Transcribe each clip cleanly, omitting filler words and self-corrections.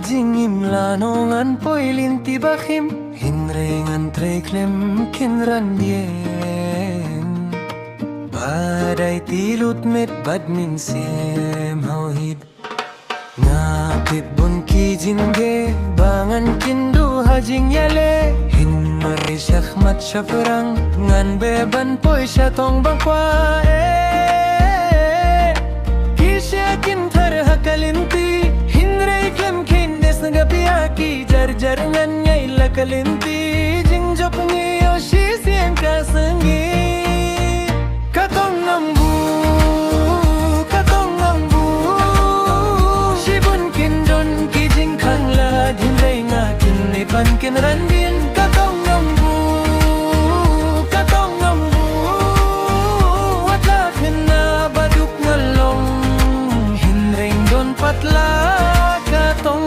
jing imlanongan poilin tibakim hinrengan treklem kinran diem badai tilut met badmin sem hauhib ngapit bun ki jinge bangan kindu hajing yale hin mari syakmat syafrang ngan beban poi syatong bangkwa kisyakin thar hakalinti hinrei klem kindes nagapiaki jar ngan nyai lakalinti jing jop ngiyo shi siem kasengi katong ngambu shibun kindon kijing kangla hinrei ngakin nipan kinrandin katong ngambu watla kena baduk ngalong hinrei don patla katong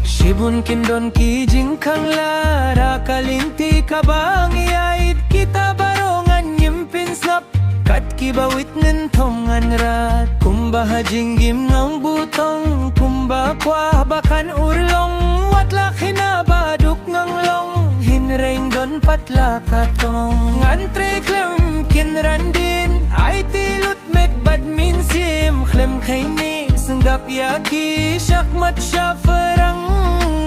Shibun kindon kijing kang lara kalinti kabang iait kita barongan nyimpin snap kat kibawit ngentongan rat kumbaha jinggim ng butong kumba kwa bakan urlong watla kinabaduk ng long hinreng don patla katong ngantre klem kinrandin ay tilut met badmin sim klem kaini senggap yaki syakmat syafarang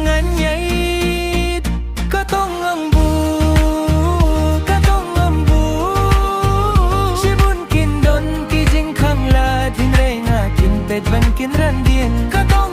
nganyait katong ambu shibun kindon kijing kangla dinrei ngakin pedban kinrandin katong